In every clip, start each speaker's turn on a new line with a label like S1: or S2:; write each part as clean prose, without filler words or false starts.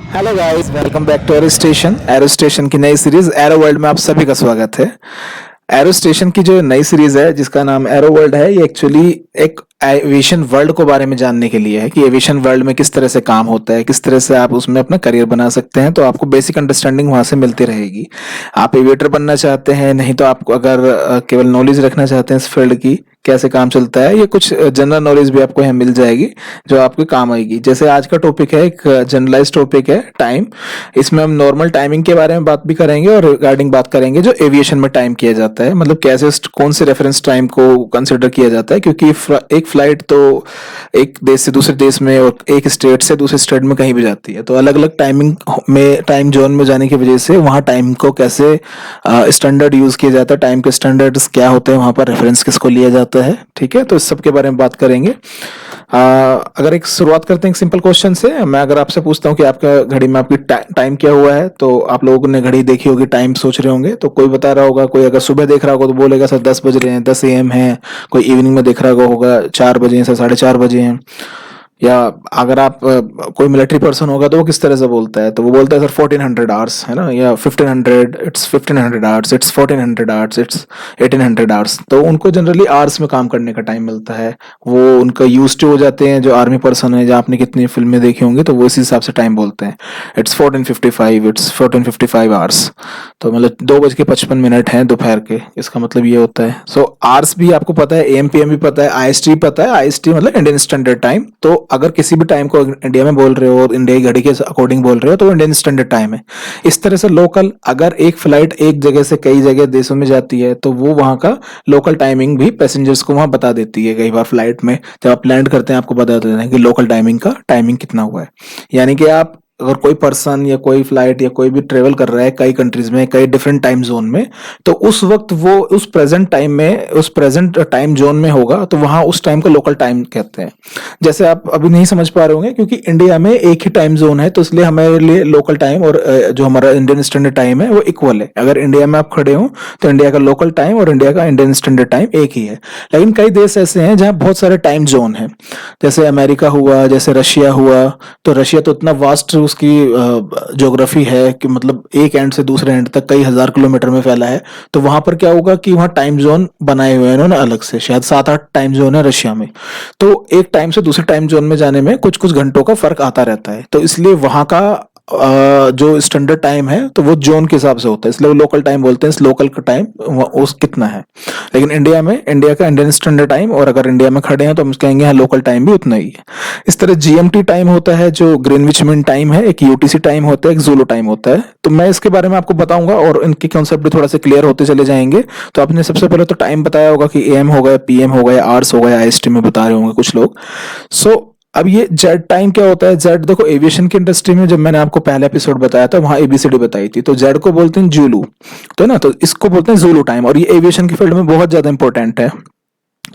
S1: Hello guys, welcome back to aero station. Aero station की नई series arrow world में आप सभी का स्वागत है। एरो स्टेशन की जो नई सीरीज है जिसका नाम एरो वर्ल्ड है, ये एक्चुअली एक एविएशन वर्ल्ड को बारे में जानने के लिए है कि एविएशन वर्ल्ड में किस तरह से काम होता है, किस तरह से आप उसमें अपना करियर बना सकते हैं। तो आपको बेसिक अंडरस्टैंडिंग वहां से मिलती रहेगी। आप एविएटर बनना चाहते हैं, नहीं तो आपको अगर केवल नॉलेज रखना चाहते हैं इस फील्ड की कैसे काम चलता है, ये कुछ जनरल नॉलेज भी आपको यहाँ मिल जाएगी जो आपके काम आएगी। जैसे आज का टॉपिक है, एक जनरलाइज टॉपिक है टाइम। इसमें हम नॉर्मल टाइमिंग के बारे में बात भी करेंगे और रिगार्डिंग बात करेंगे जो एविएशन में टाइम किया जाता है, मतलब कैसे कौन से रेफरेंस टाइम को कंसिडर किया जाता है। क्योंकि एक फ्लाइट तो एक देश से दूसरे देश में और एक स्टेट से दूसरे स्टेट में कहीं भी जाती है, तो अलग अलग टाइमिंग में, टाइम जोन में जाने की वजह से वहाँ टाइम को कैसे स्टैंडर्ड यूज किया जाता है, टाइम के स्टैंडर्ड्स क्या होते हैं, वहाँ पर रेफरेंस किसको लिया जाता है। ठीक है, तो इस सब के बारे में बात करेंगे। अगर एक शुरुआत करते हैं एक सिंपल क्वेश्चन से। मैं अगर आपसे पूछता हूँ कि आपका घड़ी में आपकी टाइम क्या हुआ है, तो आप लोगों ने घड़ी देखी होगी, टाइम सोच रहे होंगे। तो कोई बता रहा होगा, कोई अगर सुबह देख रहा होगा तो बोलेगा सर 10 बज रहे हैं, 10 AM है। कोई इवनिंग में देख रहा होगा 4 बजे हैं सर, 4:30 बजे हैं। या अगर आप कोई मिलिट्री पर्सन होगा तो वो किस तरह से बोलता है, तो वो बोलता है सर 1400 आवर्स है ना, या 1500, it's 1500 hours, it's 1400 hours, it's 1800 hours. तो उनको जनरली आवर्स में काम करने का टाइम मिलता है। वो उनका यूज टू हो जाते हैं। जो आर्मी पर्सन है, जो आपने कितनी फिल्में देखी होंगी, तो वो इसी हिसाब से टाइम बोलते हैं। It's 1455, it's 1455 hours. तो मतलब 2:55 हैं दोपहर के, इसका मतलब ये होता है। सो आवर्स भी आपको पता है, AM PM भी पता है, IST पता है। IST मतलब इंडियन स्टैंडर्ड टाइम। तो अगर किसी भी टाइम को इंडिया में बोल रहे हो और इंडिया की घड़ी के अकॉर्डिंग बोल रहे हो, तो वो इंडियन स्टैंडर्ड टाइम है। इस तरह से लोकल, अगर एक फ्लाइट एक जगह से कई जगह देशों में जाती है, तो वो वहाँ का लोकल टाइमिंग भी पैसेंजर्स को वहाँ बता देती है। कई बार फ्लाइट में जब आप लैंड करते हैं, आपको बता देते हैं कि लोकल टाइमिंग का टाइमिंग कितना हुआ है। यानी कि आप अगर कोई पर्सन या कोई फ्लाइट या कोई भी ट्रेवल कर रहा है कई कंट्रीज में, कई डिफरेंट टाइम जोन में, तो उस वक्त वो उस प्रेजेंट टाइम में, उस प्रेजेंट टाइम जोन में होगा, तो वहां उस टाइम को लोकल टाइम कहते हैं। जैसे आप अभी नहीं समझ पा रहे होंगे, क्योंकि इंडिया में एक ही टाइम जोन है, तो इसलिए हमारे लिए लोकल टाइम और जो हमारा इंडियन स्टैंडर्ड टाइम है वो इक्वल है। अगर इंडिया में आप खड़े हो तो इंडिया का लोकल टाइम और इंडिया का इंडियन स्टैंडर्ड टाइम एक ही है। लेकिन कई देश ऐसे हैं जहाँ बहुत सारे टाइम जोन है, जैसे अमेरिका हुआ, जैसे रशिया हुआ। तो रशिया तो इतना वास्ट उसकी ज्योग्राफी है कि मतलब एक एंड से दूसरे एंड तक कई हजार किलोमीटर में फैला है। तो वहां पर क्या होगा कि वहां टाइम जोन बनाए हुए हैं इन्होंने अलग से, शायद 7-8 टाइम जोन है रशिया में। तो एक टाइम से दूसरे टाइम जोन में जाने में कुछ कुछ घंटों का फर्क आता रहता है। तो इसलिए वहां का जो स्टैंडर्ड टाइम है, तो वो जोन के हिसाब से होता है, इसलिए वो लोकल टाइम बोलते हैं। इस लोकल का टाइम उस कितना है। लेकिन इंडिया में, इंडिया का इंडियन स्टैंडर्ड टाइम, और अगर इंडिया में खड़े हैं तो हम कहेंगे हाँ लोकल टाइम भी उतना ही है। इस तरह GMT टाइम होता है, जो ग्रीनविच मीन टाइम है। एक UTC टाइम होता है, एक ज़ूलू टाइम होता है। तो मैं इसके बारे में आपको बताऊंगा और इनके कॉन्सेप्ट भी थोड़ा से क्लियर होते चले जाएंगे। तो आपने सबसे पहले तो टाइम बताया होगा कि AM हो गया, PM हो गया, आवर्स हो गया, IST में बता रहे होंगे कुछ लोग। सो अब ये जेड टाइम क्या होता है। जेड देखो, एविएशन की इंडस्ट्री में जब मैंने आपको पहला एपिसोड बताया था, वहां ABCD बताई थी। तो जेड को बोलते हैं जूलू, तो ना, तो इसको बोलते हैं जूलू टाइम, और ये एविएशन की फील्ड में बहुत ज्यादा इंपॉर्टेंट है।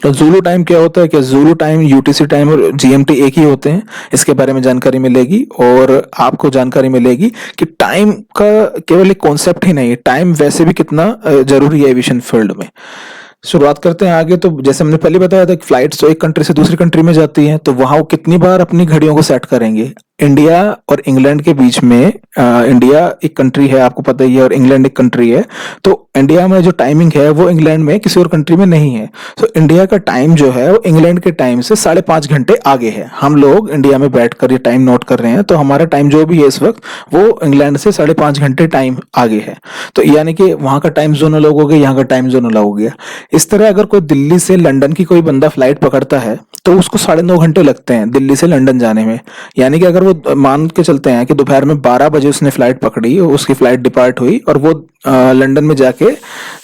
S1: तो जूलू टाइम क्या होता है, कि जूलू टाइम, UTC टाइम और GMT एक ही होते हैं। इसके बारे में जानकारी मिलेगी, और आपको जानकारी मिलेगी कि टाइम का केवल एक कॉन्सेप्ट ही नहीं है, टाइम वैसे भी कितना जरूरी है एविएशन फील्ड में। शुरुआत करते हैं आगे। तो जैसे हमने पहले बताया था कि फ्लाइट्स तो एक कंट्री से दूसरी कंट्री में जाती हैं, तो वहां वो कितनी बार अपनी घड़ियों को सेट करेंगे। इंडिया और इंग्लैंड के बीच में, इंडिया एक कंट्री है आपको पता ही है, और इंग्लैंड एक कंट्री है। तो इंडिया में जो टाइमिंग है वो इंग्लैंड में किसी और कंट्री में नहीं है। तो इंडिया का टाइम जो है वो इंग्लैंड के टाइम से 5.5 घंटे आगे है। हम लोग इंडिया में बैठकर ये टाइम नोट कर रहे हैं, तो हमारा टाइम जो भी है इस वक्त, वो इंग्लैंड से 5.5 घंटे टाइम आगे है। तो यानी कि वहां का टाइम जोन अलग हो गया, यहाँ का टाइम जोन अलग हो गया। इस तरह अगर कोई दिल्ली से लंदन की कोई बंदा फ्लाइट पकड़ता है, तो उसको 9.5 घंटे लगते हैं दिल्ली से लंदन जाने में। यानी कि अगर वो मान के चलते हैं कि दोपहर में 12 बजे उसने फ्लाइट पकड़ी, उसकी फ्लाइट डिपार्ट हुई, और वो लंदन में जाके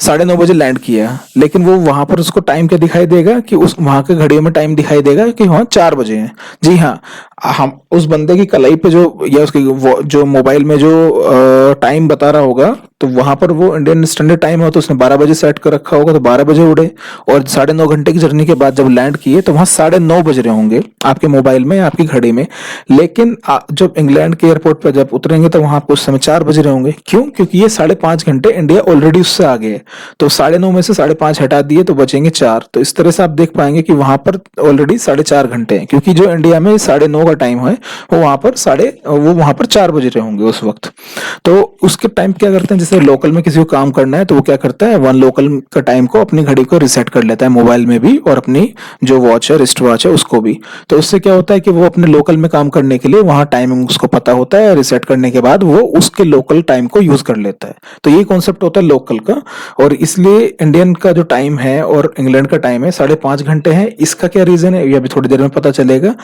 S1: 9:30 बजे लैंड किया, लेकिन वो वहां पर उसको टाइम क्या दिखाई देगा, कि उस वहां के घड़ियों में टाइम दिखाई देगा कि वहां 4 बजे हैं। जी हाँ, हम उस बंदे की कलाई पे जो, या उसकी जो मोबाइल में जो टाइम बता रहा होगा, तो वहां पर वो इंडियन स्टैंडर्ड टाइम हो तो उसने 12 बजे सेट कर रखा होगा, तो 12 बजे उड़े, और 9.5 घंटे की जर्नी के बाद जब लैंड किए तो वहां 9:30 बज रहे होंगे आपके मोबाइल में या आपकी घड़ी में। लेकिन जब इंग्लैंड के एयरपोर्ट पर जब उतरेंगे तो वहां आपको उस समय 4 बज रहे होंगे। क्यों? क्योंकि ये 5.5 घंटे इंडिया ऑलरेडी उससे आगे है, तो 9:30 में से 5.5 हटा दिए तो बचेंगे 4। तो इस तरह से आप देख पाएंगे कि वहां पर ऑलरेडी 4.5 घंटे हैं, क्योंकि जो इंडिया में 9:30 का टाइम है वो वहां पर 4 बज रहे होंगे उस वक्त। तो उसके टाइम क्या करते हैं, जैसे लोकल में किसी को काम करना है तो वो क्या करता है, वन लोकल का टाइम को अपनी घड़ी को रिसेट कर लेता है मोबाइल में भी, और अपनी जो वॉच है, रिस्ट वॉच है, उसको भी। तो उससे क्या होता है कि वो अपने लोकल में काम करने के लिए वहां टाइमिंग उसको पता होता है, रिसेट करने के बाद वो उसके लोकल टाइम को यूज कर लेता है। तो ये कॉन्सेप्ट होता है लोकल का, और इसलिए इंडियन का जो टाइम है और इंग्लैंड का टाइम है 5.5 घंटे है। इसका क्या रीजन है ये अभी थोड़ी देर में पता चलेगा।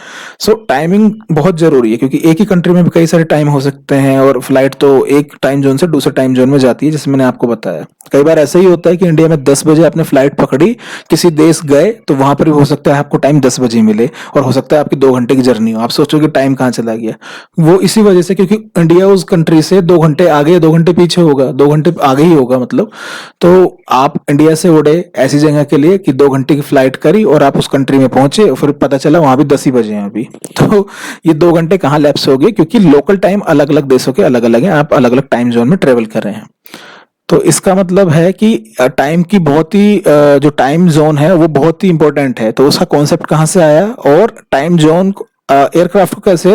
S1: सो टाइमिंग बहुत जरूरी है, क्योंकि एक ही कंट्री में भी कई सारे टाइम हो सकते हैं, और फ्लाइट तो एक टाइम जोन से दूसरे टाइम जोन में जाती है, जैसे मैंने आपको बताया। कई बार ऐसा ही होता है कि इंडिया में 10 बजे आपने फ्लाइट पकड़ी, किसी देश गए तो वहां पर भी हो सकता है आपको टाइम 10 बजे मिले, और हो सकता है आपकी 2 घंटे की जर्नी हो। आप सोचोगे टाइम कहाँ चला गया, वो इसी वजह से क्योंकि इंडिया उस कंट्री से 2 घंटे आगे 2 घंटे पीछे होगा, 2 घंटे आगे ही होगा मतलब। तो आप इंडिया से उड़े ऐसी जगह के लिए कि 2 घंटे की फ्लाइट करी और आप उस कंट्री में पहुंचे, फिर पता चला वहां भी 10 ही बजे हैं अभी। तो ये 2 घंटे कहाँ लैप्स हो गए, क्योंकि लोकल टाइम अलग अलग देशों के अलग अलग हैं, आप अलग अलग टाइम जोन में ट्रेवल कर रहे हैं। तो इसका मतलब है कि टाइम की बहुत ही जो टाइम जोन है वो बहुत ही इंपॉर्टेंट है। तो उसका कॉन्सेप्ट कहाँ से आया, और टाइम जोन एयरक्राफ्ट को कैसे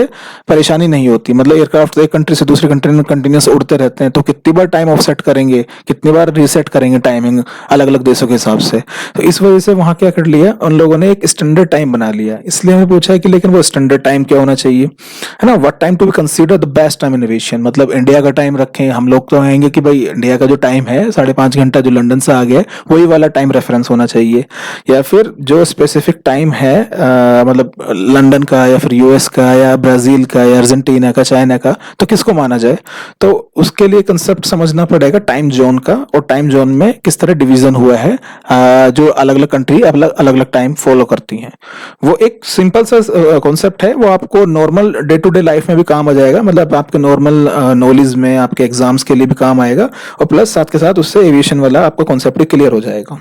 S1: परेशानी नहीं होती, मतलब एयरक्राफ्ट एक कंट्री से दूसरी कंट्री में कंटिन्यूस उड़ते रहते हैं, तो कितनी बार टाइम ऑफसेट करेंगे, कितनी बार रीसेट करेंगे टाइमिंग अलग अलग देशों के हिसाब से। तो इस वजह से वहां क्या कर लिया उन लोगों ने, एक स्टैंडर्ड टाइम बना लिया। इसलिए हमें पूछा है कि लेकिन वो स्टैंडर्ड टाइम क्या होना चाहिए, है ना। What time to be consider the best time in aviation, मतलब इंडिया का टाइम रखें हम लोग, तो कहेंगे कि भाई इंडिया का जो टाइम है 5.5 घंटा जो लंदन से आ गया है वही वाला टाइम रेफरेंस होना चाहिए, या फिर जो स्पेसिफिक टाइम है मतलब लंदन का या फिर यूएस का या ब्राजील का या अर्जेंटीना का, चाइना का, तो किसको माना जाए। तो उसके लिए कंसेप्ट समझना पड़ेगा टाइम जोन का, और टाइम जोन में किस तरह डिवीजन हुआ है, जो अलग अलग कंट्री अलग अलग टाइम फॉलो करती हैं। वो एक सिंपल सा कॉन्सेप्ट है, वो आपको normal day to day life में भी काम आ जाएगा, मतलब आपके नॉर्मल नॉलेज में, आपके एग्जाम्स के लिए भी काम आएगा, और प्लस साथ के साथ उससे एविएशन वाला आपका कॉन्सेप्ट भी क्लियर हो जाएगा।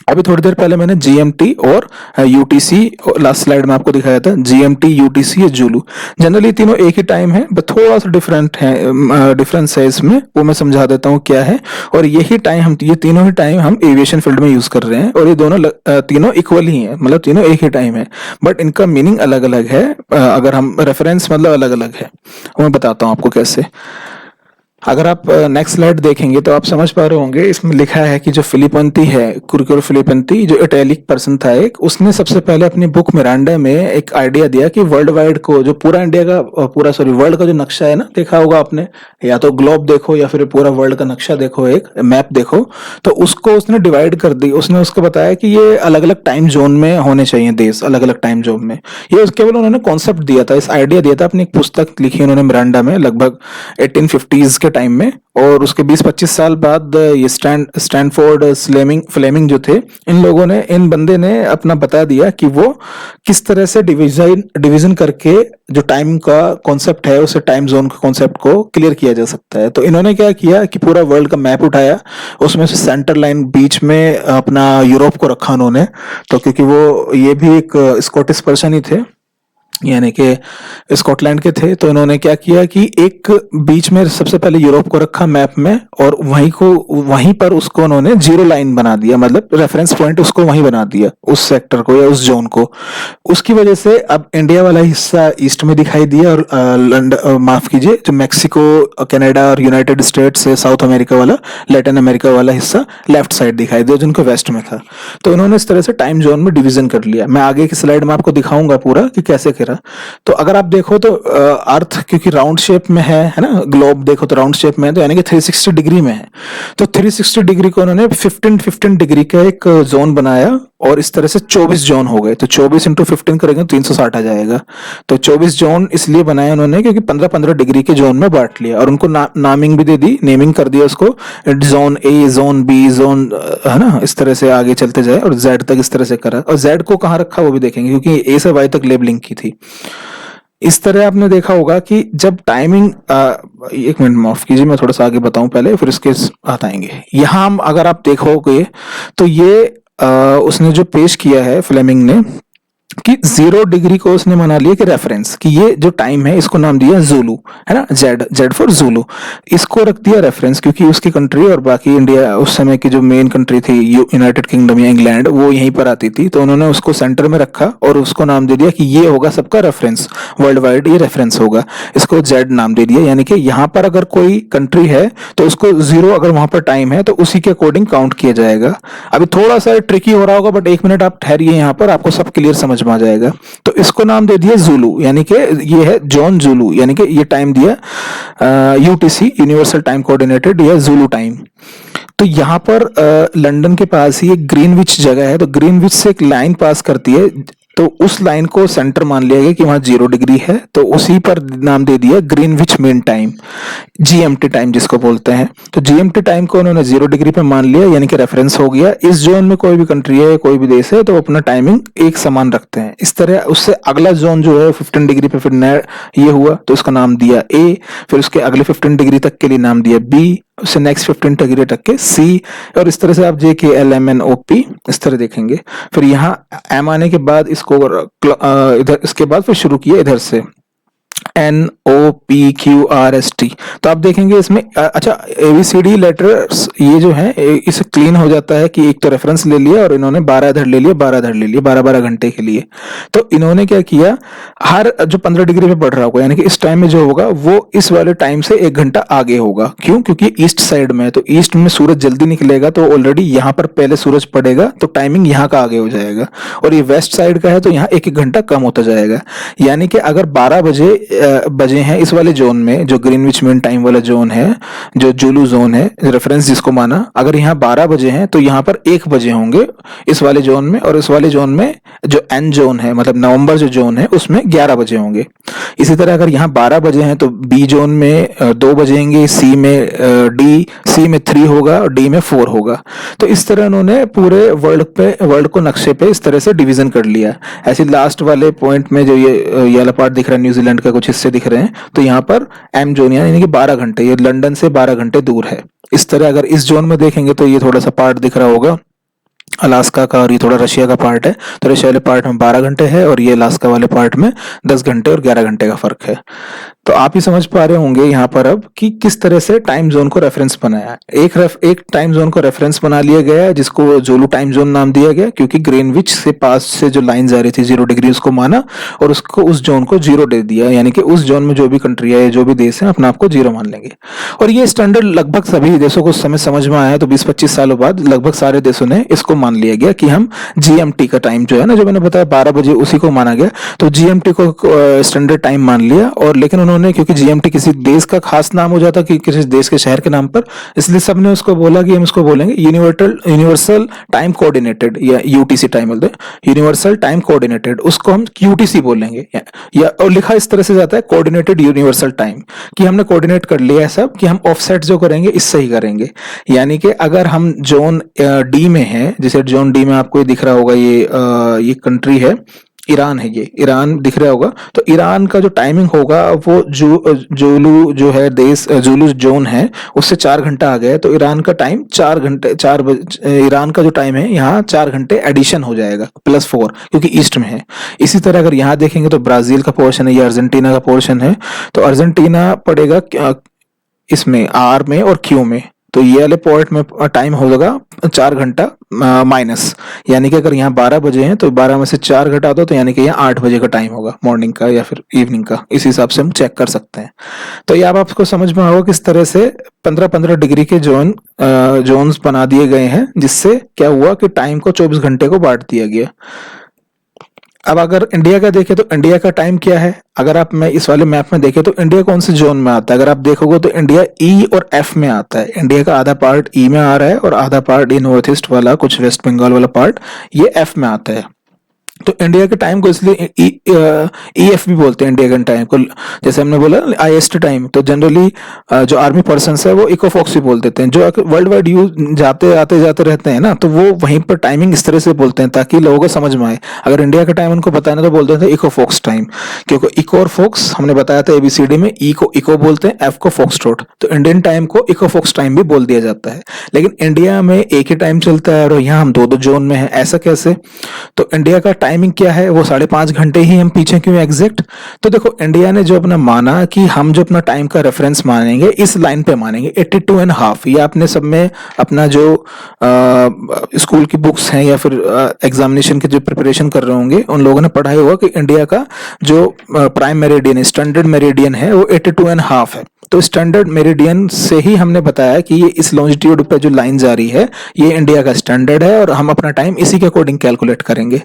S1: अभी थोड़ी देर पहले मैंने जीएमटी और यूटीसी लास्ट स्लाइड में आपको दिखाया था, जीएमटी, यूटीसी या जुलू। जनरली तीनों एक ही टाइम है, बट थोड़ा सा डिफरेंस है इसमें, वो मैं समझा देता हूँ क्या है। और यही टाइम ये तीनों ही टाइम हम एविएशन फील्ड में यूज कर रहे हैं, और ये तीनों इक्वल ही हैं, मतलब तीनों एक ही टाइम है, बट इनका मीनिंग अलग अलग है। अगर हम रेफरेंस मतलब अलग अलग है, मैं बताता हूँ आपको कैसे। अगर आप नेक्स्ट स्लाइड देखेंगे तो आप समझ पा रहे होंगे, इसमें लिखा है कि जो फिलिपंती है, कुरकुरो फिलिपंती, जो इटैलिक पर्सन था एक, उसने सबसे पहले अपनी बुक मिरांडा में एक आइडिया दिया कि वर्ल्ड वाइड को, जो पूरा इंडिया का वर्ल्ड का जो नक्शा है ना, देखा होगा आपने, या तो ग्लोब देखो या फिर पूरा वर्ल्ड का नक्शा देखो, एक मैप देखो, तो उसको उसने डिवाइड कर दी। उसने उसको बताया कि ये अलग अलग टाइम जोन में होने चाहिए देश, अलग अलग टाइम जोन में। ये केवल उन्होंने कॉन्सेप्ट दिया था, इस आइडिया दिया था, अपनी एक पुस्तक लिखी उन्होंने मिरांडा में लगभग 1850s के टाइम में। और उसके 20-25 साल बाद ये स्टैनफोर्ड फ्लेमिंग जो थे, इन लोगों ने, इन बंदे ने अपना बता दिया कि वो किस तरह से डिवीजन करके जो टाइम का कॉन्सेप्ट है, उसे टाइम जोन के कॉन्सेप्ट को क्लियर किया जा सकता है। तो इन्होंने क्या किया कि पूरा वर्ल्ड का मैप उठाया, उसमें से सेंटर लाइन बीच में अपना यूरोप को रखा उन्होंने। तो क्योंकि वो ये भी एक स्कॉटिश पर्सन ही थे, यानी कि स्कॉटलैंड के थे, तो इन्होंने क्या किया कि एक बीच में सबसे पहले यूरोप को रखा मैप में, और वहीं पर उसको उन्होंने जीरो लाइन बना दिया, मतलब रेफरेंस पॉइंट उसको वहीं बना दिया, उस सेक्टर को या उस जोन को। उसकी वजह से अब इंडिया वाला हिस्सा ईस्ट में दिखाई दिया, और माफ कीजिए, जो मैक्सिको, कनाडा और यूनाइटेड स्टेट्स है, साउथ अमेरिका वाला, लैटिन अमेरिका वाला हिस्सा लेफ्ट साइड दिखाई दिया, जिनको वेस्ट में था। तो इन्होंने इस तरह से टाइम जोन में डिवीजन कर लिया। मैं आगे की स्लाइड में आपको दिखाऊंगा पूरा कि कैसे करा। तो अगर आप देखो तो अर्थ क्योंकि राउंड शेप में है ना, ग्लोब देखो तो राउंड शेप में है, तो यानी कि 360 डिग्री में है। तो 360 डिग्री को उन्होंने 15 डिग्री का एक जोन बनाया, और इस तरह से 24 जोन हो गए। तो 24 इंटू 15 करेंगे तो 360 आ जाएगा। तो 24 जोन इसलिए बनाया उन्होंने क्योंकि 15-15 डिग्री के जोन में बांट लिया, और उनको नामिंग भी दे दी, नेमिंग कर दिया उसको, zone A, zone B, zone, है ना, इस तरह से आगे चलते जाए, और जेड तक इस तरह से करा। और जेड को कहाँ रखा वो भी देखेंगे, क्योंकि ए से वाई तक लेबलिंग की थी। इस तरह आपने देखा होगा कि जब टाइमिंग, एक मिनट माफ कीजिए, मैं थोड़ा सा आगे बताऊं पहले, फिर इसके बात आएंगे। यहाँ हम अगर आप देखोगे तो ये उसने जो पेश किया है फ्लेमिंग ने कि 0 डिग्री को उसने बना लिया कि रेफरेंस, कि ये जो टाइम है इसको नाम दिया जुलू, है ना, जेड, जेड फॉर जुलू, इसको रख दिया रेफरेंस, क्योंकि उसकी कंट्री और बाकी इंडिया उस समय की जो मेन कंट्री थी यूनाइटेड किंगडम या इंग्लैंड, वो यहीं पर आती थी, तो उन्होंने उसको सेंटर में रखा और उसको नाम दे दिया कि ये होगा सबका रेफरेंस, वर्ल्ड वाइड ये रेफरेंस होगा, इसको जेड नाम दे दिया। यानी कि यहाँ पर अगर कोई कंट्री है तो उसको 0 अगर वहां पर टाइम है तो उसी के अकॉर्डिंग काउंट किया जाएगा। अभी थोड़ा सा ट्रिकी हो रहा होगा, बट एक मिनट आप ठहरिए, यहाँ पर आपको सब क्लियर समझ में आ जाएगा। तो इसको नाम दे दिया जुलू, यानी कि ये है जॉन जुलू, यानी कि ये टाइम दिया यूटीसी, यूनिवर्सल टाइम कोऑर्डिनेटेड, या जुलू टाइम। तो यहाँ पर लंदन के पास ही एक ग्रीनविच जगह है, तो ग्रीनविच से एक लाइन पास करती है, तो उस लाइन को सेंटर मान लिया गया कि वहां 0 डिग्री है, तो उसी पर नाम दे दिया Greenwich mean time, GMT time जिसको बोलते हैं। तो जीएमटी टाइम को उन्होंने 0 डिग्री पे मान लिया, यानी कि रेफरेंस हो गया। इस जोन में कोई भी कंट्री है, कोई भी देश है, तो अपना टाइमिंग एक समान रखते हैं। इस तरह उससे अगला जोन जो है 15 डिग्री पे फिर नया ये हुआ, तो उसका नाम दिया ए, फिर उसके अगले 15 डिग्री तक के लिए नाम दिया बी, उससे नेक्स्ट 15 डिग्री तक के सी, और इस तरह से आप J K L M N O P इस तरह देखेंगे। फिर यहाँ एम आने के बाद इसको इधर, इसके बाद फिर शुरू किया इधर से NOPQRST। तो आप देखेंगे इसमें अच्छा ABCD लेटर्स ये जो है इसे क्लीन हो जाता है कि एक तो रेफरेंस ले लिया और इन्होंने 12 इधर ले लिया, 12 इधर ले लिया, 12-12 घंटे के लिए। तो इन्होंने क्या किया, हर जो 15 डिग्री पे बढ़ रहा होगा, यानी कि इस टाइम में जो होगा वो इस वाले टाइम से 1 घंटा आगे होगा। क्यों? क्योंकि ईस्ट साइड में है, तो ईस्ट में सूरज जल्दी निकलेगा, तो ऑलरेडी यहाँ पर पहले सूरज पड़ेगा, तो टाइमिंग यहाँ का आगे हो जाएगा। और ये वेस्ट साइड का है, तो यहाँ 1-1 घंटा कम होता जाएगा। यानी कि अगर 12 बजे हैं इस वाले जोन में, जो ग्रीनविच मीन टाइम वाला जोन है, जो जुलू जोन है, रेफरेंस जिसको माना, अगर यहाँ 12 बजे हैं तो यहाँ पर 1 बजे होंगे इस वाले जोन में, और इस वाले जोन में जो एन जोन है, मतलब नवंबर जो जोन है, उसमें 11 बजे होंगे। इसी तरह अगर यहाँ 12 बजे हैं तो बी जोन में 2 बजेंगे, सी में सी में 3 होगा और डी में 4 होगा। तो इस तरह उन्होंने पूरे वर्ल्ड को नक्शे पे इस तरह से डिवीजन कर लिया। ऐसे लास्ट वाले पॉइंट में जो ये वाला पार्ट दिख रहा है, न्यूजीलैंड का कुछ हिस्से दिख रहे हैं, तो यहाँ पर एम जोन यानी कि 12 घंटे, ये लंदन से 12 घंटे दूर है। इस तरह अगर इस जोन में देखेंगे तो ये थोड़ा सा पार्ट दिख रहा होगा अलास्का का, और ये थोड़ा रशिया का पार्ट है, तो रशिया वाले पार्ट में 12 घंटे है और ये अलास्का वाले पार्ट में 10 घंटे और 11 घंटे का फर्क है। तो आप ही समझ पा रहे होंगे यहाँ पर अब कि किस तरह से टाइम जोन को रेफरेंस बनाया। एक टाइम जोन को रेफरेंस बना लिया गया है, जिसको जोलू टाइम जोन नाम दिया गया, क्योंकि ग्रीनविच से पास से जो लाइन जा रही थी 0 डिग्री, उसको माना और उसको उस जोन को 0 दे दिया, यानी कि उस जोन में जो भी कंट्री है, जो भी देश है, अपने आप को 0 मान लेंगे। और ये स्टैंडर्ड लगभग सभी देशों को उस समय समझ में आया है, तो 20-25 सालों बाद लगभग सारे देशों ने इसको मान लिया गया कि हम जीएमटी का टाइम जो है ना, जो मैंने बताया 12 बजे, उसी को माना गया। तो जीएमटी को स्टैंडर्ड टाइम मान लिया, और लेकिन उन्होंने, क्योंकि जीएमटी किसी देश का खास नाम हो जाता कि किसी देश के शहर के नाम पर, इसलिए सबने उसको बोला कि हम इसको बोलेंगे यूनिवर्सल टाइम कोऑर्डिनेटेड, या यूटीसी टाइम बोलते हैं, यूनिवर्सल टाइम कोऑर्डिनेटेड, उसको हम यूटीसी बोलेंगे। या और लिखा इस तरह से जाता है कोऑर्डिनेटेड यूनिवर्सल टाइम, कि हमने कोऑर्डिनेट कर लिया है सब, कि हम ऑफसेट जो करेंगे इससे ही करेंगे। यानी कि अगर हम जोन डी में हैं, जैसे जोन डी में आपको दिख रहा होगा, ये कंट्री है ईरान है, ये ईरान दिख रहा होगा, तो ईरान का जो टाइमिंग होगा वो जोलू जो है देश, जोलू जोन है, उससे 4 घंटा आ गया, तो ईरान का टाइम 4 घंटे, ईरान का जो टाइम है यहाँ 4 घंटे एडिशन हो जाएगा, +4, क्योंकि ईस्ट में है। इसी तरह अगर यहाँ देखेंगे तो ब्राजील का पोर्शन है, ये अर्जेंटीना का पोर्शन है, तो अर्जेंटीना पड़ेगा इसमें आर में और क्यू में, तो ये वाले पॉइंट में टाइम होगा 4 घंटा माइनस, यानी कि अगर यहाँ 12 बजे हैं तो 12 में से 4 घटा दो, तो यानी कि यहाँ 8 बजे का टाइम होगा, मॉर्निंग का या फिर इवनिंग का। इस हिसाब से हम चेक कर सकते हैं। तो ये अब आपको समझ में आएगा किस तरह से 15-15 डिग्री के जोन्स बना दिए गए हैं, जिससे क्या हुआ कि टाइम को 24 घंटे को बांट दिया गया। अब अगर इंडिया का देखें तो इंडिया का टाइम क्या है, अगर आप मैं इस वाले मैप में देखें तो इंडिया कौन से जोन में आता है, अगर आप देखोगे तो इंडिया ई और एफ में आता है। इंडिया का आधा पार्ट ई में आ रहा है और आधा पार्ट ये नॉर्थ ईस्ट वाला, कुछ वेस्ट बंगाल वाला पार्ट, ये एफ में आता है। तो इंडिया के टाइम को इसलिए ईएफ भी बोलते हैं इंडिया के टाइम को। जैसे हमने बोला आईएसटी टाइम, तो जनरली जो आर्मी पर्सन है वो इकोफॉक्स भी बोल देते हैं। जो वर्ल्ड वाइड यूज जाते आते जाते रहते हैं ना, तो वो वहीं पर टाइमिंग इस तरह से बोलते हैं ताकि लोगों को समझ में आए। अगर इंडिया का टाइम उनको पता है ना, तो बोलते थे इकोफॉक्स टाइम, क्योंकि इको और फोक्स हमने बताया था एबीसीडी में। ई को इको बोलते हैं, एफ को फोक्सट्रोट, तो इंडियन टाइम को इकोफॉक्स टाइम भी बोल दिया जाता है। लेकिन इंडिया में एक ही टाइम चलता है और यहाँ हम दो दो जोन में हैं, ऐसा कैसे? तो इंडिया का टाइमिंग क्या है, वो 5.5 घंटे ही हम पीछे क्यों एग्जैक्ट? तो देखो, इंडिया ने जो अपना माना कि हम जो अपना टाइम का रेफरेंस मानेंगे इस लाइन पे मानेंगे 82.5। ये आपने सब में अपना जो स्कूल की बुक्स हैं या फिर एग्जामिनेशन के जो प्रिपरेशन कर रहे होंगे उन लोगों ने पढ़ा ही होगा कि इंडिया का जो प्राइम मेरिडियन स्टैंडर्ड मेरिडियन है वो 82.5 है। तो स्टैंडर्ड मेरिडियन से ही हमने बताया कि ये इस लॉन्जिट्यूड पे जो लाइन जा रही है ये इंडिया का स्टैंडर्ड है और हम अपना टाइम इसी के अकॉर्डिंग कैलकुलेट करेंगे।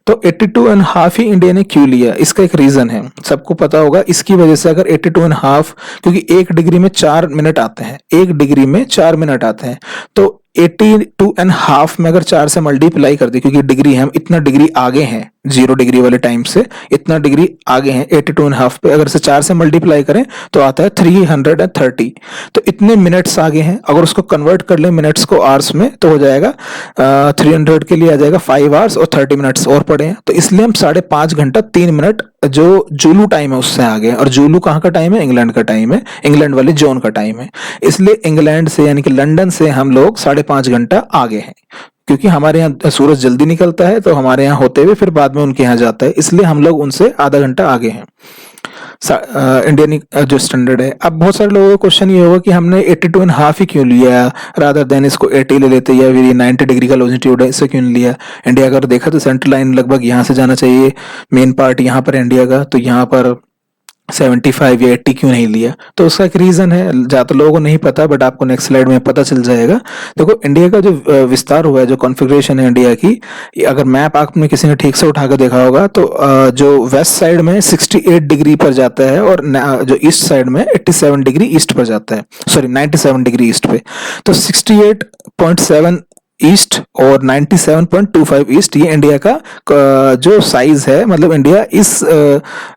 S1: तो 82.5 ही इंडिया ने क्यों लिया, इसका एक रीजन है, सबको पता होगा। इसकी वजह से अगर 82.5, क्योंकि 1 डिग्री में 4 मिनट आते हैं, 1 डिग्री में 4 मिनट आते हैं, तो 82.5 में अगर 4 से मल्टीप्लाई कर दे, क्योंकि डिग्री हम इतना डिग्री आगे हैं 0 डिग्री वाले टाइम से, इतना डिग्री आगे हैं 82.5 पे, अगर से 4 से मल्टीप्लाई करें तो आता है 330। तो इतने मिनट्स आगे हैं। अगर उसको कन्वर्ट कर लें मिनट्स को आवर्स में तो हो जाएगा 300 के लिए आ जाएगा 5 आवर्स और 30 मिनट्स और पड़े हैं। तो इसलिए हम 5.5 घंटा 3 मिनट जो जूलू टाइम है उससे आगे हैं। और जूलू कहाँ का टाइम है? इंग्लैंड का टाइम है, इंग्लैंड वाले जोन का टाइम है। इसलिए इंग्लैंड से यानी कि लंदन से हम लोग 5.5 घंटा आगे हैं, क्योंकि हमारे यहाँ सूरज जल्दी निकलता है तो हमारे यहाँ होते हुए फिर बाद में उनके यहाँ जाता है, इसलिए हम लोग उनसे आधा घंटा आगे हैं इंडियन जो स्टैंडर्ड है। अब बहुत सारे लोगों का क्वेश्चन ये होगा कि हमने 82.5 ही क्यों लिया, रादर देन इसको 80 ले लेते या फिर 90 डिग्री का लॉन्जिट्यूड है इसे क्यों नहीं लिया? इंडिया अगर देखा तो सेंट्रल लाइन लगभग यहाँ से जाना चाहिए, मेन पार्ट यहाँ पर इंडिया का, तो यहाँ पर 75 या 80 क्यों नहीं लिया? तो उसका एक रीजन है, ज्यादा लोगों को नहीं पता, बट आपको नेक्स्ट स्लाइड में पता चल जाएगा। देखो, इंडिया का जो विस्तार हुआ है, जो कॉन्फ़िगरेशन है इंडिया की, अगर मैप आपने किसी ने ठीक से उठा कर देखा होगा तो जो वेस्ट साइड में 68 डिग्री पर जाता है और जो ईस्ट साइड में 87 डिग्री ईस्ट पर जाता है, सॉरी 97 डिग्री ईस्ट पे। तो 68.7 ईस्ट और 97.25 ईस्ट, ये इंडिया का जो साइज है, मतलब इंडिया इस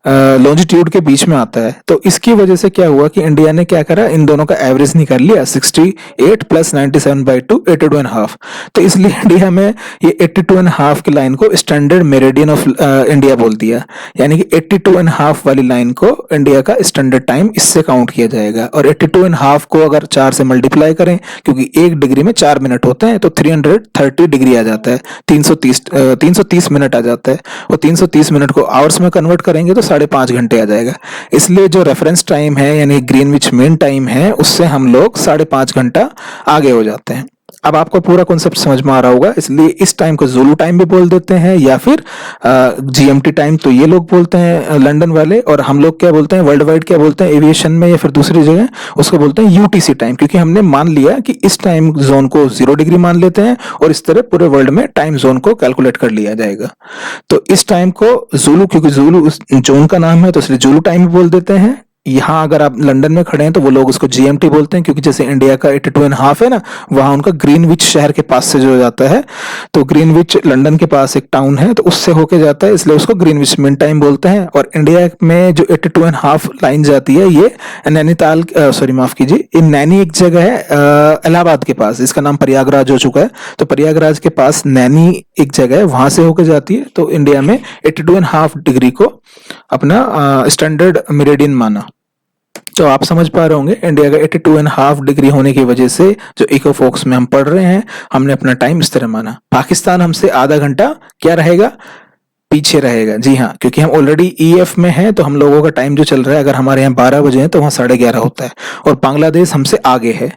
S1: लॉन्जिट्यूड के बीच में आता है। तो इसकी वजह से क्या हुआ कि इंडिया ने क्या करा, इन दोनों का एवरेज निकाल लिया, 68 प्लस 97/2 82.5। तो इसलिए इंडिया में ये 82.5 की लाइन को स्टैंडर्ड मेरिडियन ऑफ इंडिया बोल दिया, यानी कि 82.5 वाली लाइन को इंडिया का स्टैंडर्ड टाइम इससे काउंट किया जाएगा। और 82.5 को अगर 4 से मल्टीप्लाई करें, क्योंकि 1 डिग्री में 4 मिनट होते हैं, तो 330 डिग्री आ जाता है, 330 मिनट आ जाता है। और 330 मिनट को आवर्स में कन्वर्ट करेंगे तो 5.5 घंटे आ जाएगा। इसलिए जो रेफरेंस टाइम है यानी ग्रीनविच मीन टाइम है, उससे हम लोग 5.5 घंटा आगे हो जाते हैं। अब आपको पूरा कॉन्सेप्ट समझ में आ रहा होगा। इसलिए इस टाइम को ज़ुलू टाइम भी बोल देते हैं या फिर जीएमटी टाइम, तो ये लोग बोलते हैं लंदन वाले। और हम लोग क्या बोलते हैं वर्ल्ड वाइड, क्या बोलते हैं एविएशन में या फिर दूसरी जगह, उसको बोलते हैं यूटीसी टाइम, क्योंकि हमने मान लिया कि इस टाइम जोन को 0 डिग्री मान लेते हैं और इस तरह पूरे वर्ल्ड में टाइम जोन को कैलकुलेट कर लिया जाएगा। तो इस टाइम को ज़ुलू, क्योंकि ज़ुलू उस जोन का नाम है तो इसलिए ज़ुलू टाइम बोल देते हैं। यहाँ अगर आप लंदन में खड़े हैं तो वो लोग उसको जीएमटी बोलते हैं, क्योंकि जैसे इंडिया का 82.5 है ना, वहाँ उनका ग्रीनविच शहर के पास से जो जाता है, तो ग्रीनविच लंदन के पास एक टाउन है तो उससे होके जाता है, इसलिए उसको ग्रीनविच मीन टाइम बोलते हैं। और इंडिया में जो 82.5 लाइन जाती है ये नैनीताल, सॉरी माफ कीजिए, ये नैनी एक जगह है इलाहाबाद के पास, इसका नाम प्रयागराज हो चुका है। तो प्रयागराज के पास नैनी एक जगह है, वहां से होके जाती है। तो इंडिया में 82.5 डिग्री को अपना स्टैंडर्ड मेरिडियन माना। तो आप समझ पा रहे होंगे इंडिया का 82.5 डिग्री होने की वजह से जो इकोफॉक्स में हम पढ़ रहे हैं, हमने अपना टाइम इस तरह माना। पाकिस्तान हमसे आधा घंटा क्या रहेगा, पीछे रहेगा। जी हाँ, क्योंकि हम ऑलरेडी ईएफ में हैं, तो हम लोगों का टाइम जो चल रहा है, अगर हमारे यहाँ 12 बजे हैं तो वहाँ 11:30 होता है। और बांग्लादेश हमसे आगे है,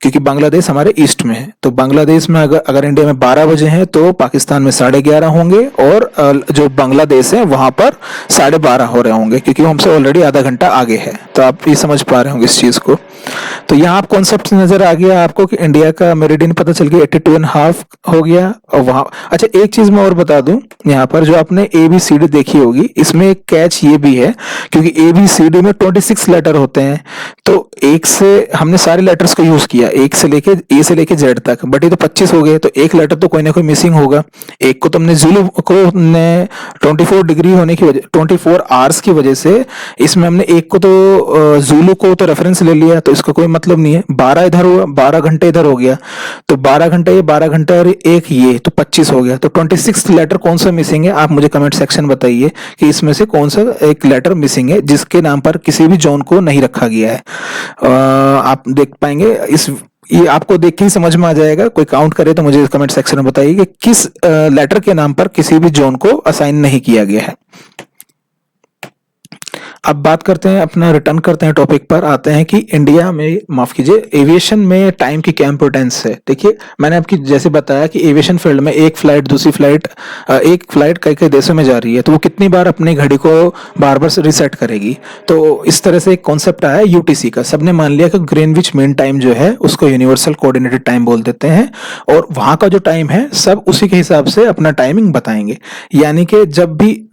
S1: क्योंकि बांग्लादेश हमारे ईस्ट में है। तो बांग्लादेश में अगर इंडिया में 12 बजे हैं तो पाकिस्तान में 11:30 होंगे, और जो बांग्लादेश है वहां पर 12:30 हो रहे होंगे, क्योंकि वो हमसे ऑलरेडी आधा घंटा आगे है। तो आप ये समझ पा रहे होंगे इस चीज को। तो यहाँ आप कॉन्सेप्ट नजर आ गया आपको कि इंडिया का मेरिडियन पता चल गया, 82.5 हो गया। और वहां अच्छा, एक चीज मैं और बता दूं, यहाँ पर जो आपने आपने ABCD देखी होगी, इसमें एक कैच ये भी है क्योंकि ABCD में 26 लेटर होते हैं, तो एक से हमने सारे लेटर्स को यूज किया, एक से लेके ए से लेके जेड तक, बट ये तो 25 हो गए, तो एक लेटर तो कोई ना कोई मिसिंग होगा। एक को तुमने जुलू को ने 24 डिग्री होने की वजह 24 आवर्स की वजह से इसमें हमने एक को तो जुलू को तो रेफरेंस ले लिया, तो इसका कोई मतलब नहीं है। 12 इधर हुआ, 12 घंटे इधर हो गया, तो 12 घंटे ये, 12 घंटे और एक ये, तो 25 हो गया। तो 26 लेटर कौन सा मिसिंग है, आप मुझे कमेंट सेक्शन बताइए कि इसमें से कौन सा एक लेटर मिसिंग है जिसके नाम पर किसी भी जोन को नहीं रखा गया है। आप देख पाएंगे इस, ये आपको देख के ही समझ में आ जाएगा, कोई काउंट करे तो मुझे कमेंट सेक्शन में बताइए कि किस लेटर के नाम पर किसी भी जोन को असाइन नहीं किया गया है। अब बात करते हैं, अपना रिटर्न करते हैं टॉपिक पर, आते हैं कि इंडिया में, माफ कीजिए, एविएशन में टाइम की क्या इंपॉर्टेंस है। देखिए मैंने आपकी जैसे बताया कि एविएशन फील्ड में एक फ्लाइट दूसरी फ्लाइट, एक फ्लाइट कई कई देशों में जा रही है, तो वो कितनी बार अपनी घड़ी को बार बार रिसेट करेगी। तो इस तरह से एक कॉन्सेप्ट आया यूटीसी का, सबने मान लिया कि ग्रीनविच मीन टाइम जो है उसको यूनिवर्सल कोऑर्डिनेटेड टाइम बोल देते हैं, और वहां का जो टाइम है सब उसी के हिसाब से अपना टाइमिंग बताएंगे। यानी कि जब भी,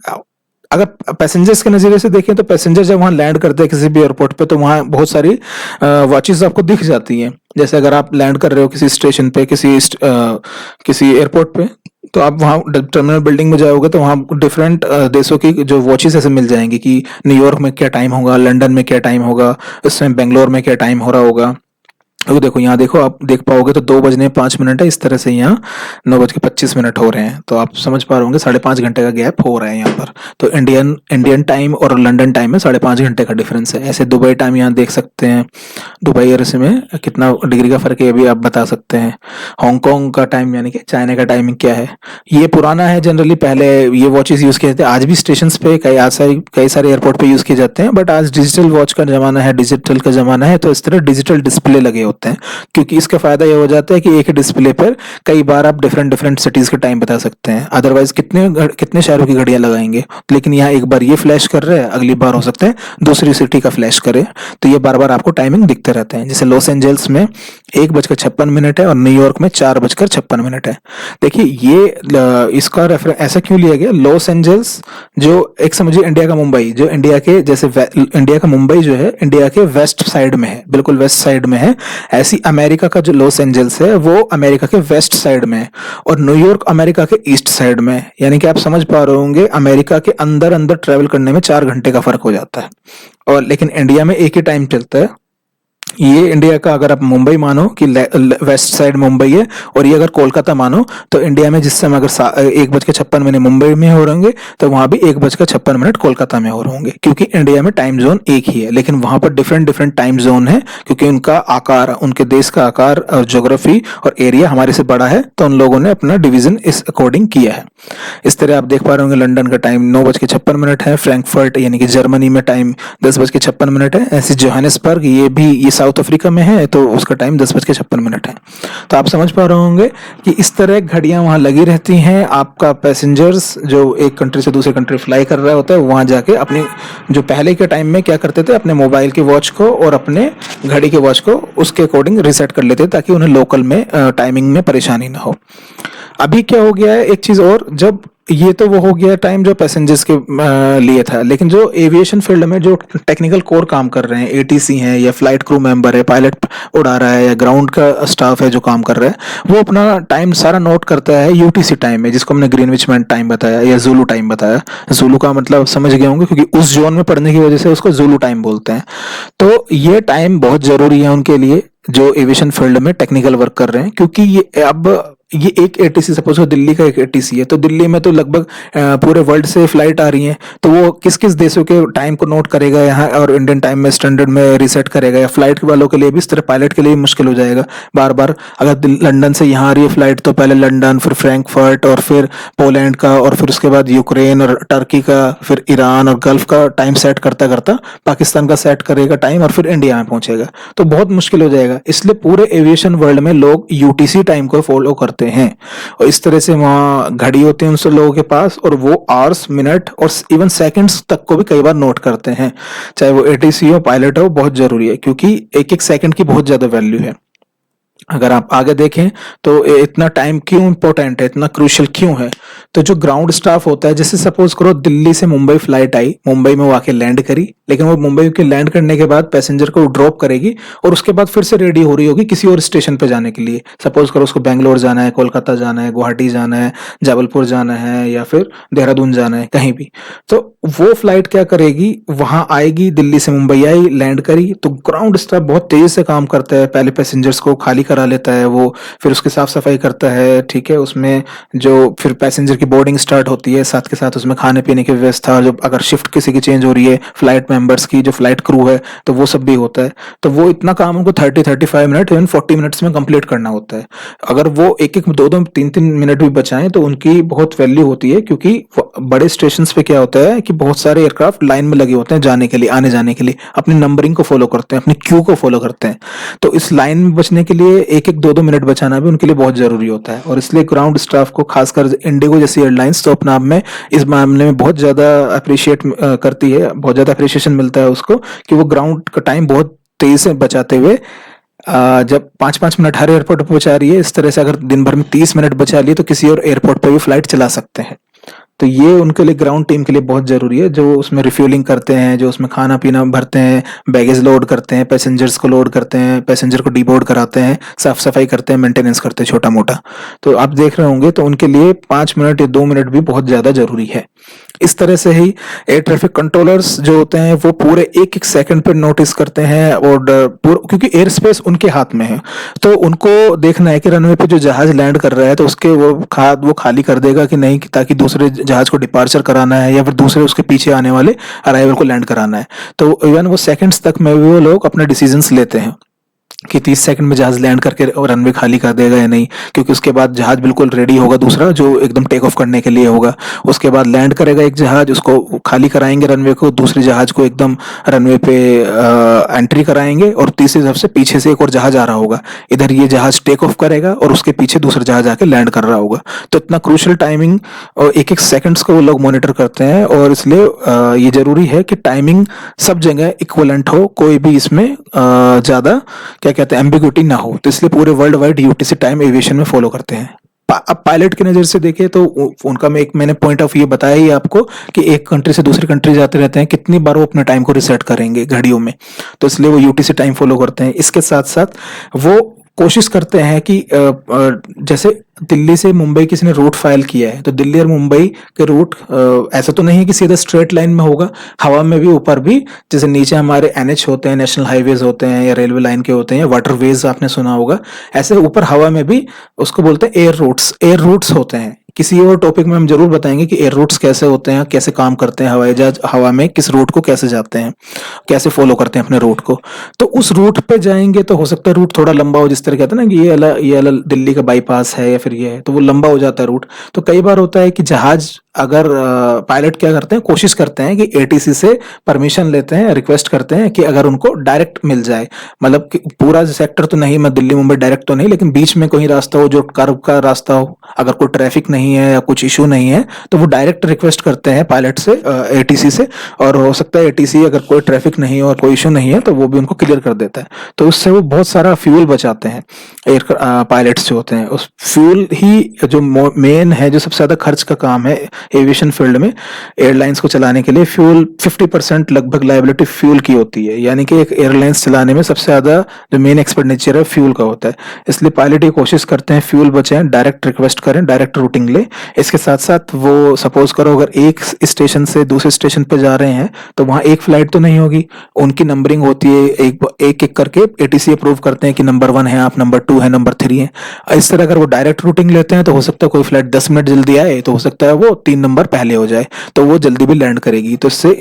S1: अगर पैसेंजर्स के नजरिए से देखें तो पैसेंजर जब वहां लैंड करते हैं किसी भी एयरपोर्ट पे, तो वहां बहुत सारी वॉचेस आपको दिख जाती हैं। जैसे अगर आप लैंड कर रहे हो किसी स्टेशन पे, किसी एयरपोर्ट पे, तो आप वहाँ टर्मिनल बिल्डिंग में जाओगे तो वहाँ डिफरेंट देशों की जो वॉचेस ऐसे मिल जाएंगी कि न्यूयॉर्क में क्या टाइम होगा, लंदन में क्या टाइम होगा, इसमें बेंगलोर में क्या टाइम हो रहा होगा। तो देखो यहाँ देखो, आप देख पाओगे तो 2:05 है, इस तरह से यहाँ 9:25 हो रहे हैं, तो आप समझ पा रहे होंगे 5.5 घंटे का गैप हो रहा है यहाँ पर। तो इंडियन टाइम और लंदन टाइम में 5.5 घंटे का डिफरेंस है। ऐसे दुबई टाइम यहाँ देख सकते हैं, दुबई और इसमें कितना डिग्री का फर्क है ये भी आप बता सकते हैं। हांगकॉन्ग का टाइम यानी कि चाइना का टाइमिंग क्या है, ये पुराना है। जनरली पहले ये वॉचेस यूज किए जाते हैं, आज भी स्टेशन पे कई सारे एयरपोर्ट पे यूज किए जाते हैं, बट आज डिजिटल वॉच का जमाना है, डिजिटल का जमाना है, तो इस तरह डिजिटल डिस्प्ले लगे होते हैं, क्योंकि इसका फायदा ये हो जाता है कि एक ही डिस्प्ले पर कई बार आप डिफरेंट सिटीज के टाइम बता सकते हैं। अदरवाइज कितने शहरों की घड़ियां लगाएंगे, लेकिन यहाँ एक बार ये फ्लैश कर रहे हैं, अगली बार हो सकता है दूसरी सिटी का फ्लैश करे, तो ये बार बार आपको टाइमिंग दिखते रहते हैं। जैसे लॉस एंजल्स में 1:56 है और न्यूयॉर्क में 4:56 है। देखिए ये इसका रेफरेंस ऐसा क्यों लिया गया, लॉस एंजल्स जो एक समझिए इंडिया का मुंबई, जो इंडिया के जैसे इंडिया का मुंबई जो है इंडिया के वेस्ट साइड में है, बिल्कुल वेस्ट साइड में है, ऐसी अमेरिका का जो लॉस एंजल्स है वो अमेरिका के वेस्ट साइड में है, और न्यूयॉर्क अमेरिका के ईस्ट साइड में है। यानी कि आप समझ पा रहे होंगे अमेरिका के अंदर अंदर ट्रेवल करने में 4 घंटे का फर्क हो जाता है, और लेकिन इंडिया में एक ही टाइम चलता है। ये इंडिया का अगर आप मुंबई मानो कि वेस्ट साइड मुंबई है, और ये अगर कोलकाता मानो तो इंडिया में जिस समय अगर 1:56 मुंबई में हो रहेंगे तो वहां भी 1:56 कोलकाता में हो रहे होंगे, क्योंकि इंडिया में टाइम जोन एक ही है, लेकिन वहां पर डिफरेंट टाइम जोन है, क्योंकि उनका आकार, उनके देश का आकार और ज्योग्राफी और एरिया हमारे से बड़ा है, तो उन लोगों ने अपना डिवीजन इस अकॉर्डिंग किया है। इस तरह आप देख पा रहे होंगे लंदन का टाइम 9:56 है, फ्रैंकफर्ट यानी कि जर्मनी में टाइम 10:56 है, ऐसे जोहानिसबर्ग ये साउथ अफ्रीका में है तो उसका टाइम 10:56 है। तो आप समझ पा रहे होंगे कि इस तरह घड़ियां वहां लगी रहती हैं। आपका पैसेंजर्स जो एक कंट्री से दूसरे कंट्री फ्लाई कर रहा होता है, वहां जाके अपनी जो पहले के टाइम में क्या करते थे, अपने मोबाइल की वॉच को और अपने घड़ी के वॉच को उसके अकॉर्डिंग रिसेट कर लेते ताकि उन्हें लोकल में टाइमिंग में परेशानी ना हो। अभी क्या हो गया है, एक चीज और, जब ये तो वो हो गया टाइम जो पैसेंजर्स के लिए था, लेकिन जो एविएशन फील्ड में जो टेक्निकल कोर काम कर रहे हैं, एटीसी हैं या फ्लाइट क्रू मेंबर है, पायलट उड़ा रहा है या ग्राउंड का स्टाफ है जो काम कर रहा है, वो अपना टाइम सारा नोट करता है यूटीसी टाइम में, जिसको हमने ग्रीनविच मीन टाइम बताया या जुलू टाइम बताया। जुलू का मतलब समझ गए होंगे, क्योंकि उस जोन में पढ़ने की वजह से उसको जुलू टाइम बोलते हैं। तो ये टाइम बहुत जरूरी है उनके लिए जो एविएशन फील्ड में टेक्निकल वर्क कर रहे हैं, क्योंकि ये एक एटीसी, सपोज दिल्ली का एक एटीसी है, तो दिल्ली में तो लगभग पूरे वर्ल्ड से फ्लाइट आ रही हैं, तो वो किस किस देशों के टाइम को नोट करेगा यहाँ और इंडियन टाइम में स्टैंडर्ड में रिसेट करेगा, या फ्लाइट वालों के लिए भी इस तरह पायलट के लिए भी मुश्किल हो जाएगा। बार बार अगर लंदन से यहाँ आ रही है फ्लाइट, तो पहले लंदन, फिर फ्रैंकफर्ट, और फिर पोलैंड का, और फिर उसके बाद यूक्रेन और टर्की का, फिर ईरान और गल्फ का टाइम सेट करता करता पाकिस्तान का सेट करेगा टाइम, और फिर इंडिया में पहुंचेगा, तो बहुत मुश्किल हो जाएगा। इसलिए पूरे एविएशन वर्ल्ड में लोग यूटीसी टाइम को फॉलो करते हैं, और इस तरह से वहां घड़ी होती है उन सब लोगों के पास, और वो आवर्स, मिनट और इवन सेकंड्स तक को भी कई बार नोट करते हैं, चाहे वो एटीसी हो, पायलट हो, बहुत जरूरी है, क्योंकि एक एक सेकंड की बहुत ज्यादा वैल्यू है। अगर आप आगे देखें तो इतना टाइम क्यों इम्पोर्टेंट है, इतना क्रूशियल क्यों है। तो जो ग्राउंड स्टाफ होता है, जैसे सपोज करो दिल्ली से मुंबई फ्लाइट आई, मुंबई में वो आके लैंड करी, लेकिन वो मुंबई के लैंड करने के बाद पैसेंजर को ड्रॉप करेगी और उसके बाद फिर से रेडी हो रही होगी किसी और स्टेशन पे जाने के लिए। सपोज करो उसको बैंगलोर जाना है, कोलकाता जाना है, गुवाहाटी जाना है, जबलपुर जाना है, या फिर देहरादून जाना है, कहीं भी। तो वो फ्लाइट क्या करेगी, वहां आएगी, दिल्ली से मुंबई आई, लैंड करी, तो ग्राउंड स्टाफ बहुत तेजी से काम करता है, पहले पैसेंजर्स को खाली करा लेता है वो, फिर उसकी साफ सफाई करता है, ठीक है। उसमें जो फिर पैसेंजर की बोर्डिंग स्टार्ट होती है, साथ के साथ उसमें खाने पीने की व्यवस्था, जो अगर शिफ्ट किसी की चेंज हो रही है, फ्लाइट मेंबर्स की, जो फ्लाइट क्रू है, तो वो सब भी होता है। तो वो इतना काम उनको 30-35 मिनट, इवन 40 मिनट्स में कंप्लीट करना होता है। अगर वो एक एक 2-2 3-3 मिनट भी बचाएं तो उनकी बहुत वैल्यू होती है, क्योंकि बड़े स्टेशन पे क्या होता है कि बहुत सारे एयरक्राफ्ट लाइन में लगे होते हैं जाने के लिए, आने जाने के लिए, अपनी नंबरिंग को फॉलो करते हैं, अपनी क्यू को फॉलो करते हैं। तो इस लाइन में बचने के लिए एक एक 2-2 मिनट बचाना भी उनके लिए बहुत जरूरी होता है। और इसलिए ग्राउंड स्टाफ को, खासकर इंडिगो जैसी एयरलाइंस तो अपने आप में इस मामले में बहुत ज्यादा अप्रिशिएट करती है, बहुत ज्यादा अप्रिशिएशन मिलता है उसको, कि वो ग्राउंड का टाइम बहुत तेजी से बचाते हुए जब 5-5 मिनट हर एयरपोर्ट पर बचा रही है, इस तरह से अगर दिन भर में 30 मिनट बचा लिए तो किसी और एयरपोर्ट पर भी फ्लाइट चला सकते हैं। तो ये उनके लिए, ग्राउंड टीम के लिए बहुत ज़रूरी है, जो उसमें रिफ्यूलिंग करते हैं, जो उसमें खाना पीना भरते हैं, बैगेज लोड करते हैं, पैसेंजर्स को लोड करते हैं, पैसेंजर को डीबोर्ड कराते हैं, साफ सफाई करते हैं, मेंटेनेंस करते हैं छोटा मोटा। तो आप देख रहे होंगे, तो उनके लिए 5 मिनट या 2 मिनट भी बहुत ज़्यादा ज़रूरी है। इस तरह से ही एयर ट्रैफिक कंट्रोलर्स जो होते हैं वो पूरे एक एक सेकंड पर नोटिस करते हैं, और क्योंकि एयर स्पेस उनके हाथ में है, तो उनको देखना है कि रनवे पे जो जहाज लैंड कर रहा है तो उसके वो खाली कर देगा कि नहीं, ताकि दूसरे जहाज को डिपार्चर कराना है या फिर दूसरे उसके पीछे आने वाले अराइवल को लैंड कराना है। तो इवन वो सेकंड्स तक में भी वो लोग अपने डिसीजंस लेते हैं कि 30 सेकंड में जहाज लैंड करके रनवे खाली कर देगा या नहीं, क्योंकि उसके बाद जहाज बिल्कुल रेडी होगा दूसरा, जो एकदम टेक ऑफ करने के लिए होगा। उसके बाद लैंड करेगा एक जहाज, उसको खाली कराएंगे रनवे को, दूसरे जहाज को एकदम रनवे पे एंट्री कराएंगे, और तीसरी तरफ से पीछे से एक और जहाज आ रहा होगा, इधर ये जहाज टेक ऑफ करेगा और उसके पीछे दूसरा जहाज आके लैंड कर रहा होगा। तो इतना क्रूशल टाइमिंग और एक एक सेकंड्स को वो लोग मॉनिटर करते हैं, और इसलिए ये जरूरी है कि टाइमिंग सब जगह इक्वलेंट हो, कोई भी इसमें ज्यादा क्या कहते हैं एम्बिग्युइटी ना हो। तो इसलिए पूरे world wide UTC time aviation में फॉलो करते हैं। अब पायलट की नज़र से देखें तो उनका मैंने पॉइंट ऑफ व्यू बताया ही आपको, कि एक कंट्री से दूसरी कंट्री जाते रहते हैं, कितनी बार वो अपने टाइम को रिसेट करेंगे घड़ियों में। तो इसलिए वो यूटीसी टाइम फॉलो करते हैं। इसके साथ साथ वो कोशिश करते हैं कि जैसे दिल्ली से मुंबई किसी ने रूट फाइल किया है, तो दिल्ली और मुंबई के रूट ऐसा तो नहीं है कि सीधा स्ट्रेट लाइन में होगा, हवा में भी ऊपर भी, जैसे नीचे हमारे एनएच होते हैं, नेशनल हाईवेज होते हैं, या रेलवे लाइन के होते हैं, या वाटरवेज आपने सुना होगा, ऐसे ऊपर हवा में भी उसको बोलते हैं एयर रूट्स होते हैं। किसी और टॉपिक में हम जरूर बताएंगे कि एयर रूट्स कैसे होते हैं, कैसे काम करते हैं, हवाई जहाज हवा में किस रूट को कैसे जाते हैं, कैसे फॉलो करते हैं अपने रूट को। तो उस रूट पे जाएंगे तो हो सकता है रूट थोड़ा लंबा हो, जिस तरह कहते हैं ना कि ये अला दिल्ली का बाईपास है या फिर ये है, तो वो लंबा हो जाता है रूट। तो कई बार होता है कि जहाज, अगर पायलट क्या करते हैं, कोशिश करते हैं कि एटीसी से परमिशन लेते हैं, रिक्वेस्ट करते हैं कि अगर उनको डायरेक्ट मिल जाए, मतलब कि पूरा सेक्टर तो नहीं, मैं दिल्ली मुंबई डायरेक्ट तो नहीं, लेकिन बीच में कोई रास्ता हो जो कर्व का रास्ता हो, अगर कोई ट्रैफिक नहीं है या कुछ इशू नहीं है, तो वो डायरेक्ट रिक्वेस्ट करते हैं पायलट से, एटीसी से। और हो सकता है एटीसी अगर कोई ट्रैफिक नहीं हो और कोई इशू नहीं है तो वो भी उनको क्लियर कर देता है। तो उससे वो बहुत सारा फ्यूल बचाते हैं। एयर पायलट्स जो होते हैं, उस फ्यूल ही जो मेन है, जो सबसे ज्यादा खर्च का काम है एविएशन फील्ड में, एयरलाइंस को चलाने के लिए फ्यूल 50% लगभग लायबिलिटी फ्यूल की होती है। यानी कि एक एयरलाइंस चलाने में सबसे ज्यादा जो मेन एक्सपेंडिचर है फ्यूल का होता है। इसलिए पायलट ये कोशिश करते हैं फ्यूल बचाएं, डायरेक्ट रिक्वेस्ट करें, डायरेक्ट रूटिंग ले। इसके साथ साथ वो सपोज करो अगर एक स्टेशन से दूसरे स्टेशन पे जा रहे हैं तो वहां एक फ्लाइट तो नहीं होगी, उनकी नंबरिंग होती है, एक एक करके एटीसी अप्रूव करते हैं कि नंबर 1 है आप, नंबर 2 है, नंबर 3 है। इस तरह अगर वो डायरेक्ट रूटिंग लेते हैं तो हो सकता है कोई फ्लाइट 10 मिनट जल्दी आए, तो हो सकता है वो 3 नंबर पहले हो जाए, तो वो जल्दी भी लैंड करेगी। तो इससे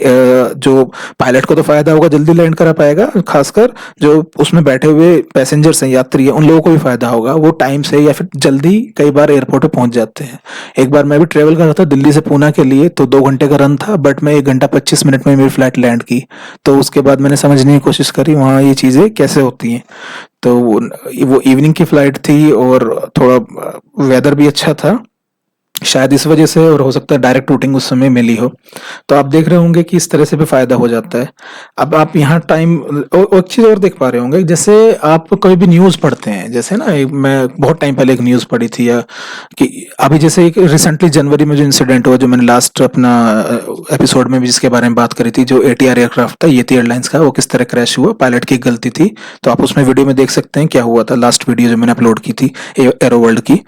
S1: जो पायलट को तो फायदा होगा, जल्दी लैंड करा पाएगा, खासकर जो उसमें बैठे हुए पैसेंजर्स हैं, यात्री हैं, उन लोगों को भी फायदा होगा, वो टाइम से या फिर जल्दी कई बार एयरपोर्ट पे पहुंच जाते हैं। एक बार मैं भी ट्रेवल कर रहा था दिल्ली से पूना के लिए, तो 2 घंटे का रन था, बट मैं 1 घंटा 25 मिनट में मेरी फ्लाइट लैंड की। तो उसके बाद मैंने समझने की कोशिश करी वहाँ ये चीज़ें कैसे होती हैं। तो वो इवनिंग की फ्लाइट थी और थोड़ा वेदर भी अच्छा था, शायद इस वजह से, और हो सकता है डायरेक्ट रूटिंग उस समय मिली हो। तो आप देख रहे होंगे कि इस तरह से भी फायदा हो जाता है। अब आप यहाँ टाइम और एक चीज और देख पा रहे होंगे, जैसे आप कोई भी न्यूज पढ़ते हैं, जैसे ना मैं बहुत टाइम पहले एक न्यूज पढ़ी थी, या कि अभी जैसे एक रिसेंटली जनवरी में जो इंसिडेंट हुआ, जो मैंने लास्ट अपना एपिसोड में भी जिसके बारे में बात करी थी, जो ATR एयरक्राफ्ट था येती एयरलाइंस का, वो किस तरह क्रैश हुआ, पायलट की गलती थी। तो आप उसमें वीडियो में देख सकते हैं क्या हुआ था, लास्ट वीडियो जो मैंने अपलोड की थी एरो वर्ल्ड की।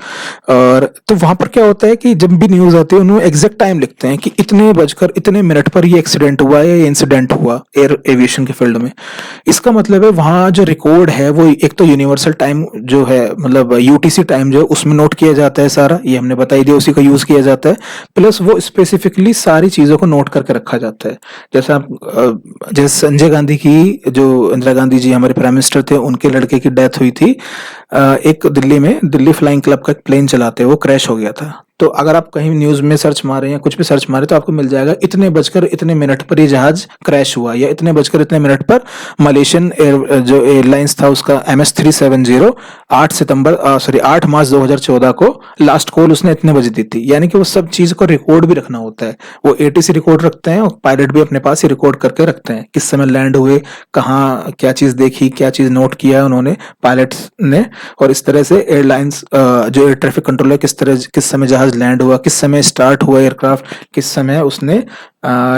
S1: और तो वहां पर क्या होता है कि जब भी न्यूज आती है उन्होंने एग्जैक्ट टाइम लिखते हैं कि इतने बजकर इतने मिनट पर ये एक्सीडेंट हुआ या ये इंसिडेंट हुआ एयर एविएशन के फील्ड में। इसका मतलब है वहां जो रिकॉर्ड है वो एक तो यूनिवर्सल टाइम जो है, मतलब UTC टाइम जो है उसमें नोट किया जाता है सारा, ये हमने बताई दिया, उसी का यूज किया जाता है। प्लस वो स्पेसिफिकली सारी चीजों को नोट करके रखा जाता है। जैसे आप जैसे संजय गांधी की, जो इंदिरा गांधी जी हमारे प्राइम मिनिस्टर थे, उनके लड़के की डेथ हुई थी। एक दिल्ली में दिल्ली फ्लाइंग क्लब का एक प्लेन चलाते वो क्रैश हो गया था। तो अगर आप कहीं न्यूज में सर्च मारें या कुछ भी सर्च मारें तो आपको मिल जाएगा इतने बजकर इतने मिनट पर ये जहाज क्रैश हुआ, या इतने बजकर इतने मिनट पर मलेशियन एयर जो एयरलाइंस था उसका MS-370 8 मार्च 2014 को लास्ट कॉल उसने इतने बजे दी थी। यानी कि वो सब चीज को रिकॉर्ड भी रखना होता है। वो ATC रिकॉर्ड रखते हैं और पायलट भी अपने पास ही रिकॉर्ड करके रखते हैं, किस समय लैंड हुए, कहाँ क्या चीज देखी, क्या चीज नोट किया उन्होंने पायलट ने। और इस तरह से एयरलाइंस जो एयर ट्रैफिक कंट्रोलर किस समय जहाज लैंड हुआ, किस समय स्टार्ट हुआ एयरक्राफ्ट, किस समय उसने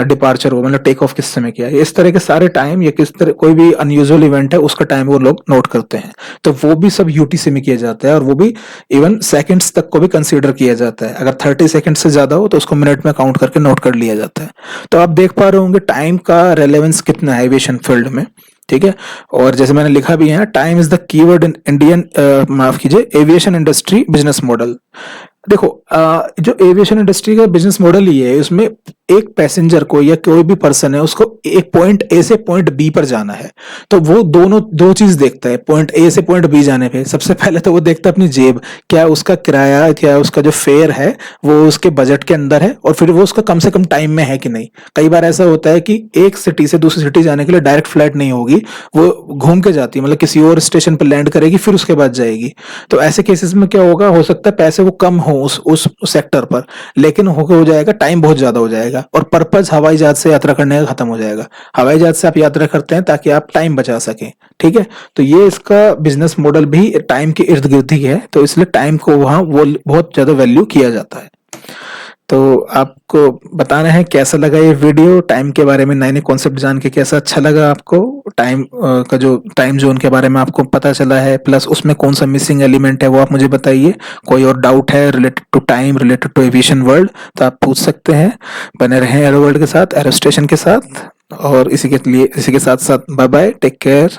S1: डिपार्चर हुआ, मतलब टेक ऑफ किस समय किया, इस तरह के सारे टाइम, या किस तरह कोई भी अनयूजुअल इवेंट है उसका टाइम वो लोग नोट करते हैं। तो वो भी सब UTC में किया जाता है, और वो भी इवन सेकंड्स तक को भी कंसीडर किया जाता है। अगर 30 सेकंड से ज्यादा हो तो उसको मिनट में काउंट करके नोट कर लिया जाता है। तो आप देख पा रहे होंगे टाइम का रेलेवेंस कितना है एविएशन फील्ड में। ठीक है। और जैसे मैंने लिखा भी है, time is the keyword in Indian, माफ कीजिए, एविएशन इंडस्ट्री बिजनेस मॉडल। देखो जो एविएशन इंडस्ट्री का बिजनेस मॉडल ही है, उसमें एक पैसेंजर को या कोई भी पर्सन है उसको एक पॉइंट A से पॉइंट B पर जाना है, तो वो दो चीज देखता है। पॉइंट A से पॉइंट B जाने पे सबसे पहले तो वो देखता है अपनी जेब, क्या उसका किराया, क्या उसका जो फेयर है वो उसके बजट के अंदर है, और फिर वो उसका कम से कम टाइम में है कि नहीं। कई बार ऐसा होता है कि एक सिटी से दूसरी सिटी जाने के लिए डायरेक्ट फ्लाइट नहीं होगी, वो घूम के जाती है, मतलब किसी और स्टेशन पर लैंड करेगी फिर उसके बाद जाएगी। तो ऐसे केसेस में क्या होगा, हो सकता है पैसे वो कम हो उस सेक्टर पर, लेकिन हो जाएगा टाइम बहुत ज्यादा हो जाएगा, और पर्पज हवाई जहाज से यात्रा करने का खत्म हो जाएगा। हवाई जहाज से आप यात्रा करते हैं ताकि आप टाइम बचा सकें। ठीक है। तो ये इसका बिजनेस मॉडल भी टाइम के इर्द गिर्द ही है, तो इसलिए टाइम को वहां वो बहुत ज्यादा वैल्यू किया जाता है। तो आपको बताना है कैसा लगा ये वीडियो, टाइम के बारे में नए नए कॉन्सेप्ट जान के कैसा अच्छा लगा आपको, टाइम का जो टाइम जोन के बारे में आपको पता चला है, प्लस उसमें कौन सा मिसिंग एलिमेंट है वो आप मुझे बताइए। कोई और डाउट है related to time, related to aviation world, तो आप पूछ सकते हैं। बने रहें एरो वर्ल्ड के साथ, एरो स्टेशन के साथ। और इसी के साथ साथ बाय बाय, टेक केयर।